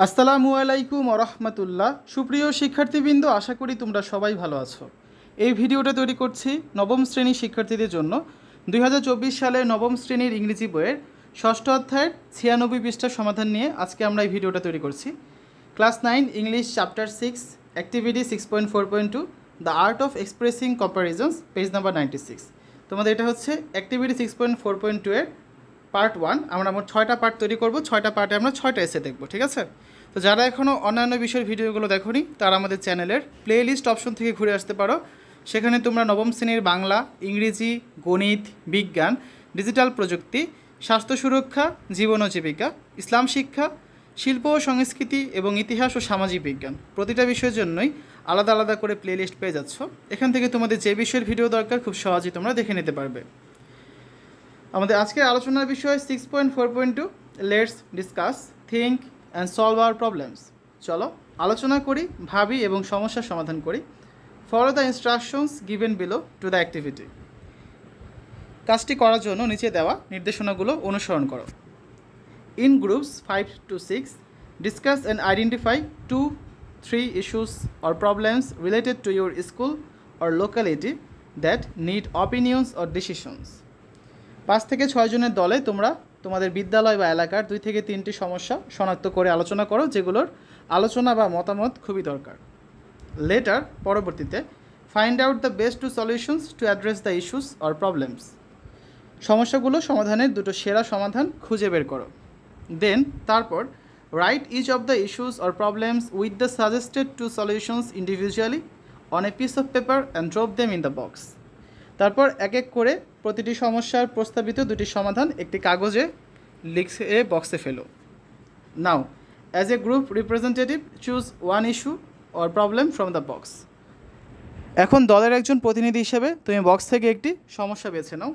আসসালামু আলাইকুম ওরহমতুল্লাহ। সুপ্রিয় শিক্ষার্থীবৃন্দ, আশা করি তোমরা সবাই ভালো আছো। এই ভিডিওটা তৈরি করছি নবম শ্রেণীর শিক্ষার্থীদের জন্য। 2024 সালের নবম শ্রেণীর ইংরেজি বইয়ের ষষ্ঠ অধ্যায়ের 96 পৃষ্ঠার সমাধান নিয়ে আজকে আমরা এই ভিডিওটা তৈরি করছি। Class 9 English chapter 6 activity 6.4.2 the art of expressing কম্প্যারিজনস, page number 96। তোমাদের এটা হচ্ছে অ্যাক্টিভিটি 6.4.2 এর পার্ট 1। আমরা মোট 6টা পার্ট তৈরি করব। 6টা পার্টে আমরা 6টা এসে দেখব, ঠিক আছে? তো যারা এখনও অন্যান্য বিষয়ের ভিডিওগুলো দেখোনি তারা আমাদের চ্যানেলের প্লে লিস্ট অপশন থেকে ঘুরে আসতে পারো। সেখানে তোমরা নবম শ্রেণীর বাংলা, ইংরেজি, গণিত, বিজ্ঞান, ডিজিটাল প্রযুক্তি, স্বাস্থ্য সুরক্ষা, জীবন ও জীবিকা, ইসলাম শিক্ষা, শিল্প ও সংস্কৃতি এবং ইতিহাস ও সামাজিক বিজ্ঞান, প্রতিটা বিষয়ের জন্যই আলাদা আলাদা করে প্লে লিস্ট পেয়ে যাচ্ছ। এখান থেকে তোমাদের যে বিষয়ের ভিডিও দরকার খুব সহজেই তোমরা দেখে নিতে পারবে। আমাদের আজকের আলোচনার বিষয় 6.4.2 let's discuss, think and solve hour problems. চলো আলোচনা করি, ভাবি এবং সমস্যার সমাধান করি। Follow the instructions given below to the activity. কাজটি করার জন্য নিচে দেওয়া নির্দেশনাগুলো অনুসরণ করো। In groups 5 to 6 discuss and identify 2-3 issues or problems related to your school or locality that need opinions or decisions. 5 থেকে 6 জনের দলে তোমরা তোমাদের বিদ্যালয় বা এলাকার 2 থেকে 3টি সমস্যা শনাক্ত করে আলোচনা করো, যেগুলোর আলোচনা বা মতামত খুবই দরকার। লেটার, পরবর্তীতে, find out the best 2 solutions to address the issues or problems. সমস্যাগুলো সমাধানের 2টো সেরা সমাধান খুঁজে বের করো। দেন, তারপর, write each of the issues or problems with the suggested 2 solutions individually on a piece of paper and drop them in the box. তারপর এক এক করে প্রতিটি সমস্যার প্রস্তাবিত 2টি সমাধান একটি কাগজে লিখে বক্সে ফেলো। Now, as a group representative choose 1 issue or problem from the box. এখন দলের একজন প্রতিনিধি হিসেবে তুমি বক্স থেকে একটি সমস্যা বেছে নাও।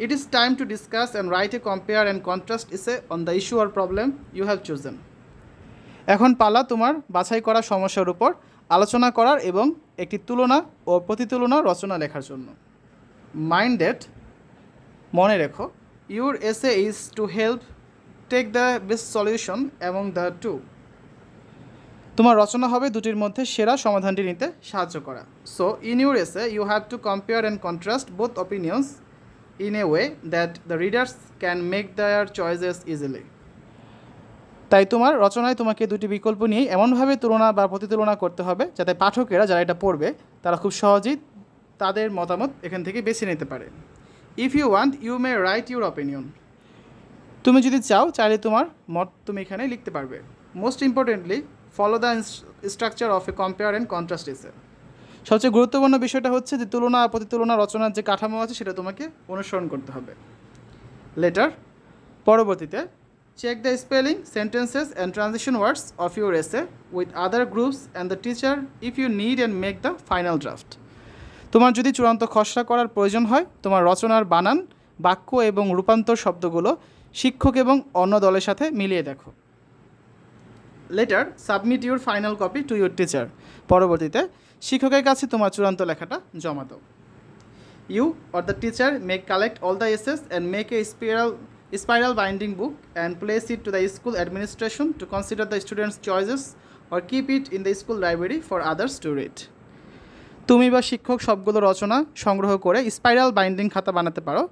It is time to discuss and write a compare and contrast essay on the issue or problem you have chosen. এখন পালা তোমার বাছাই করা সমস্যার উপর আলোচনা করার এবং একটি তুলনা ও প্রতিতুলনা রচনা লেখার জন্য। মাইন্ড দ্যাট, মনে রেখো, your essay is to help take the best solution among the 2। তোমার রচনা হবে 2টির মধ্যে সেরা সমাধানটি নিতে সাহায্য করা। So in your essay you have to compare and contrast both opinions in a way that the readers can make their choices easily. তাই তোমার রচনায় তোমাকে 2টি বিকল্প নিয়ে এমনভাবে তুলনা বা প্রতিতুলনা করতে হবে যাতে পাঠকেরা যারা এটা পড়বে তারা খুব সহজেই তাদের মতামত এখান থেকে বেছে নিতে পারে। If you want you may write your opinion. তুমি যদি চাও চাইলে তোমার মত তুমি এখানে লিখতে পারবে। Most importantly, follow the structure of A compare and contrast এসে। সবচেয়ে গুরুত্বপূর্ণ বিষয়টা হচ্ছে যে তুলনা আর প্রতিতুলনা রচনার যে কাঠামো আছে সেটা তোমাকে অনুসরণ করতে হবে। লেটার, পরবর্তীতে, check the spelling, sentences and transition words of your essay with other groups and the teacher if you need and make the final draft. তোমার যদি চূড়ান্ত খসড়া করার প্রয়োজন হয় তোমার রচনার বানান, বাক্য এবং রূপান্তর শব্দগুলো শিক্ষক এবং অন্য দলের সাথে মিলিয়ে দেখো। Later, submit your final copy to your teacher. পরবর্তীতে শিক্ষকের কাছে তোমার চূড়ান্ত লেখাটা জমা দাও। You or the teacher may collect all the essays and make a spiral binding book and place it to the school administration to consider the students' choices or keep it in the school library for others to read. তুমি বা শিক্ষক সবগুলো রচনা সংগ্রহ করে spiral binding খাতা বানাতে পারো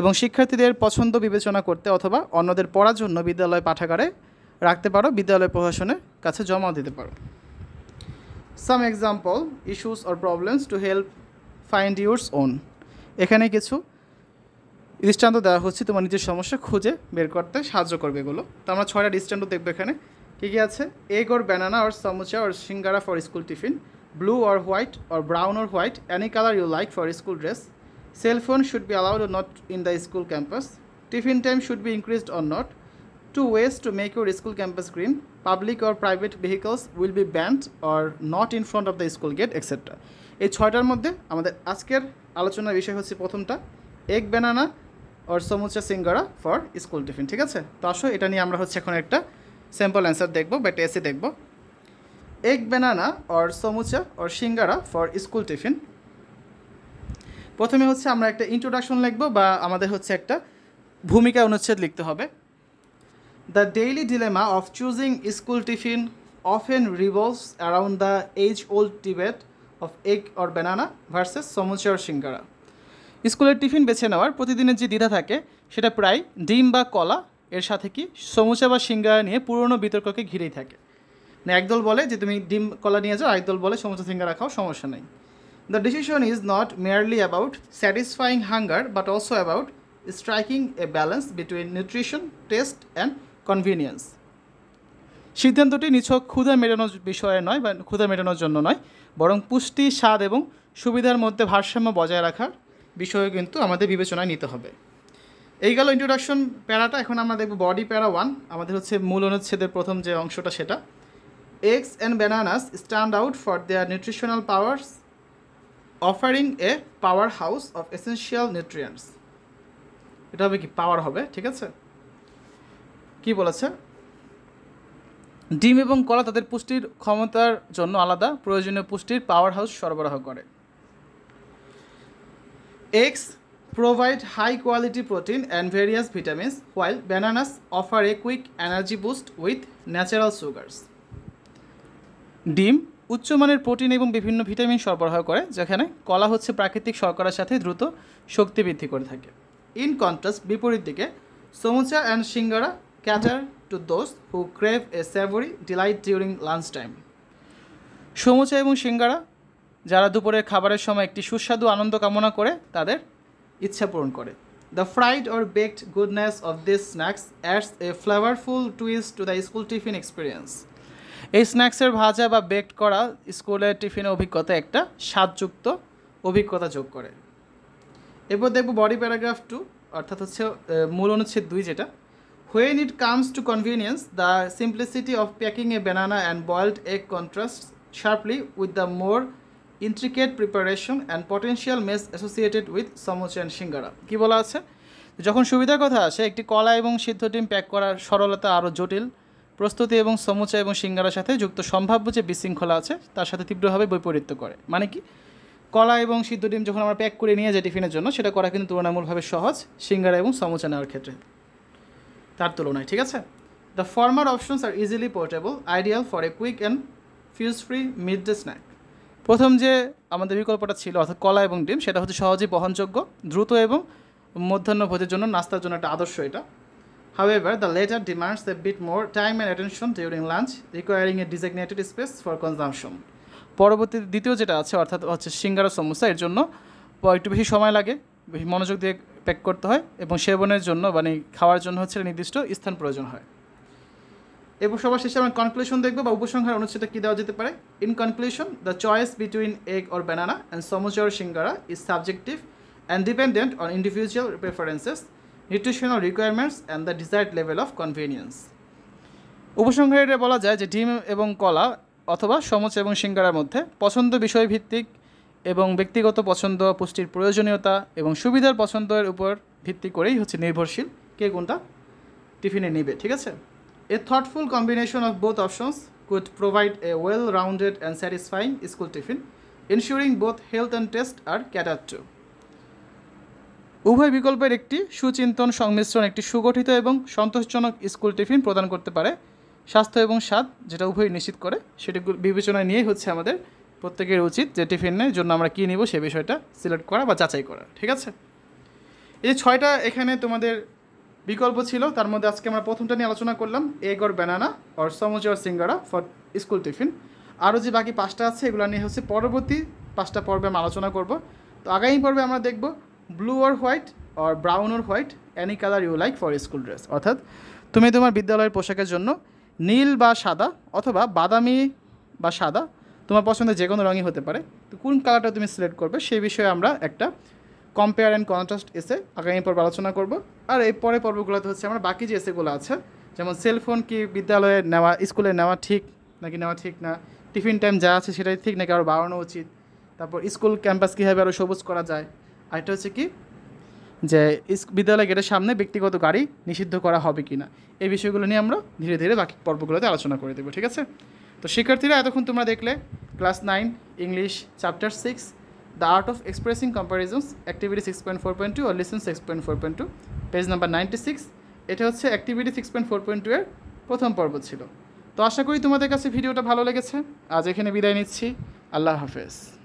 এবং শিক্ষার্থীদের পছন্দ বিবেচনা করতে অথবা অন্যদের পড়ার জন্য বিদ্যালয় পাঠাগারে রাখতে পারো, বিদ্যালয় প্রশাসনের কাছে জমা দিতে পারো। Some example issues or problems to help find yours own. এখানে কিছু দৃষ্টান্ত দেওয়া হচ্ছে তোমার নিজের সমস্যা খুঁজে বের করতে সাহায্য করবে এগুলো। তো আমরা 6টা দৃষ্টান্ত দেখবো এখানে। কী কী আছে? Egg or banana or samosa or singara for school tiffin, blue or white or brown or white, any colour you like for school dress, cell phone should be allowed or not in the school campus, tiffin time should be increased or not, 2 ways to make your school campus green, public or private vehicles will be banned or not in front of the school gate, etc. এই 6টার মধ্যে আমাদের আজকের আলোচনার বিষয় হচ্ছে প্রথমটা, egg banana or samosa singara for school tiffin. ঠিক আছে? তো আসো এটা নিয়ে আমরা হচ্ছে এখন একটা স্যাম্পল অ্যান্সার দেখবো বা একটা এসে দেখবো। Egg banana or samosa or singara for school tiffin. প্রথমে হচ্ছে আমরা একটা ইন্ট্রোডাকশন লিখবো বা আমাদের হচ্ছে একটা ভূমিকা অনুচ্ছেদ লিখতে হবে। The daily dilemma of choosing school tiffin often revolves around the age-old debate of egg or banana versus samosa or সিঙ্গারা। স্কুলের টিফিন বেছে নেওয়ার প্রতিদিনের যে দ্বিধা থাকে সেটা প্রায় ডিম বা কলা এর সাথে কি সমুচা বা সিঙ্গারা নিয়ে পুরনো বিতর্ককে ঘিরেই থাকে। না একদল বলে যে তুমি ডিম কলা নিয়ে যাও, একদল বলে সমুচা সিঙ্গারা খাও, সমস্যা নেই। The decision is not merely about satisfying hunger but also about striking a balance between nutrition, taste and convenience. সিদ্ধান্তটি নিছক ক্ষুধা মেটানোর বিষয়ে নয় বা ক্ষুধা মেটানোর জন্য নয়, বরং পুষ্টি, স্বাদ এবং সুবিধার মধ্যে ভারসাম্য বজায় রাখার বিষয়ে কিন্তু আমাদের বিবেচনায় নিতে হবে। এই গেল ইন্ট্রোডাকশন প্যারাটা। এখন আমরা দেখব বডি প্যারা 1। আমাদের হচ্ছে মূল অনুচ্ছেদের প্রথম যে অংশটা সেটা। Eggs and bananas stand out for their nutritional powers, offering a powerhouse of essential nutrients. এটা হবে কি পাওয়ার হবে, ঠিক আছে? কি বলেছে? ডিম এবং কলা তাদের পুষ্টির ক্ষমতার জন্য আলাদা প্রয়োজনীয় পুষ্টির পাওয়ার হাউস সরবরাহ করে। Eggs provide high quality protein and various vitamins, while bananas offer a quick energy boost with natural sugars. ডিম উচ্চমানের প্রোটিন এবং বিভিন্ন ভিটামিন সরবরাহ করে, যেখানে কলা হচ্ছে প্রাকৃতিক শর্করার সাথে দ্রুত শক্তি বৃদ্ধি করে থাকে। ইন কন্ট্রাস্ট, বিপরীত দিকে samosa and singara cater to those who crave a savoury delight during lunch time. Samosa এবং সিঙ্গারা যারা দুপুরের খাবারের সময় একটি সুস্বাদু আনন্দ কামনা করে তাদের ইচ্ছা পূরণ করে। The fried or baked goodness of this snacks ads A flavourful twist to the school tiffin experience. এই স্ন্যাক্সের ভাজা বা বেকড করা স্কুলের টিফিনের অভিজ্ঞতা একটা স্বাদযুক্ত অভিজ্ঞতা যোগ করে। এরপর দেখব বডি প্যারাগ্রাফ 2, অর্থাৎ হচ্ছে মূল অনুচ্ছেদ 2 যেটা। When it comes to convenience, the simplicity of packing a banana and boiled egg contrasts sharply with the more intricate preparation and potential mess associated with samosa and shingara. কি বলা আছে? যখন সুবিধার কথা আসে, একটি কলা এবং সিদ্ধ ডিম প্যাক করার সরলতা আরও জটিল প্রস্তুতি এবং সমুচা এবং সিঙ্গারার সাথে যুক্ত সম্ভাব্য যে বিশৃঙ্খলা আছে তার সাথে তীব্রভাবে বৈপরীত্য করে। মানে কি, কলা এবং সিদ্ধ ডিম যখন আমরা প্যাক করে নিয়ে যাই টিফিনের জন্য, সেটা করা কিন্তু তুলনামূলকভাবে সহজ সিঙ্গারা এবং সমুচা নেওয়ার ক্ষেত্রে তার তুলনায়, ঠিক আছে? The former options are easily portable, ideal for a quick and fuss free mid day snack. প্রথম যে আমাদের বিকল্পটা ছিল অর্থাৎ কলা এবং ডিম, সেটা হচ্ছে সহজেই বহনযোগ্য, দ্রুত এবং মধ্যাহ্নভোজের জন্য, নাস্তার জন্য একটা আদর্শ এটা। However, the latter demands a bit more time and attention during lunch, requiring a designated space for consumption. পরবর্তী দ্বিতীয় যেটা আছে অর্থাৎ হচ্ছে সিঙ্গারা সমোসা, এর জন্য একটু বেশি সময় লাগে, বেশি মনোযোগ দিয়ে প্যাক করতে হয় এবং সেবনের জন্য মানে খাওয়ার জন্য হচ্ছে নির্দিষ্ট স্থান প্রয়োজন হয়। এবং সবার শেষে আমরা কনক্লুশন দেখব বা উপসংহার অনুচ্ছেদে কী দেওয়া যেতে পারে। In conclusion, the choice between egg or banana and samosa or singara is subjective and dependent on individual preferences, nutritional requirements and the desired level of convenience. উপসংহারে বলা যায় যে ডিম এবং কলা অথবা সমোসা এবং সিঙ্গারার মধ্যে পছন্দ বিষয়ভিত্তিক এবং ব্যক্তিগত পছন্দ, পুষ্টির প্রয়োজনীয়তা এবং সুবিধার পছন্দের উপর ভিত্তি করেই হচ্ছে নির্ভরশীল কে কোনটা টিফিনে নেবে, ঠিক আছে? A thoughtful combination of both options could provide a well rounded and satisfying school tiffin, ensuring both health and taste are cater to. উভয় বিকল্পের একটি সুচিন্তন সংমিশ্রণ একটি সুগঠিত এবং সন্তোষজনক স্কুল টিফিন প্রদান করতে পারে, স্বাস্থ্য এবং স্বাদ যেটা উভয় নিশ্চিত করে। সেটি বিবেচনায় নিয়েই হচ্ছে আমাদের প্রত্যেকের উচিত যে টিফিনের জন্য আমরা কী নেব সে বিষয়টা সিলেক্ট করা বা যাচাই করা, ঠিক আছে? এই 6টা এখানে তোমাদের বিকল্প ছিল, তার মধ্যে আজকে আমরা প্রথমটা নিয়ে আলোচনা করলাম, egg or banana or samosa or singara for school tiffin. আরও যে বাকি 5টা আছে এগুলো নিয়ে হচ্ছে পরবর্তী 5টা পর্বে আমরা আলোচনা করব। তো আগামী পর্বে আমরা দেখব blue or white or brown or white any colour you like for school dress, অর্থাৎ তুমি তোমার বিদ্যালয়ের পোশাকের জন্য নীল বা সাদা অথবা বাদামি বা সাদা, তোমার পছন্দের যে কোনো রঙই হতে পারে, তো কোন কালারটা তুমি সিলেক্ট করবে সেই বিষয়ে আমরা একটা কম্পেয়ার অ্যান্ড কন্ট্রাস্ট এসে আগামী পর্বে আলোচনা করব। আর এই পরের পর্বগুলোতে হচ্ছে আমরা বাকি যে এসেগুলো আছে, যেমন সেলফোন কি বিদ্যালয়ে নেওয়া স্কুলে নেওয়া ঠিক নাকি নেওয়া ঠিক না, টিফিন টাইম যা আছে সেটাই ঠিক নাকি আরও বাড়ানো উচিত, তারপর স্কুল ক্যাম্পাস কীভাবে আরও সবুজ করা যায়, আর এটা হচ্ছে কি যে বিদ্যালয় গেটের সামনে ব্যক্তিগত গাড়ি নিষিদ্ধ করা হবে কি না, এই বিষয়গুলো নিয়ে আমরা ধীরে ধীরে বাকি পর্বগুলোতে আলোচনা করে দেবো, ঠিক আছে? তো শিক্ষার্থীরা এতক্ষণ তোমরা দেখলে class 9 English chapter 6 the art of expressing কম্প্যারিজনস activity 6.4.2 or lesson 6.4.2 page number 96 এটা হচ্ছে অ্যাক্টিভিটি 6.4.2 এর প্রথম পর্ব ছিল। তো আশা করি তোমাদের কাছে ভিডিওটা ভালো লেগেছে। আজ এখানে বিদায় নিচ্ছি। আল্লাহ হাফেজ।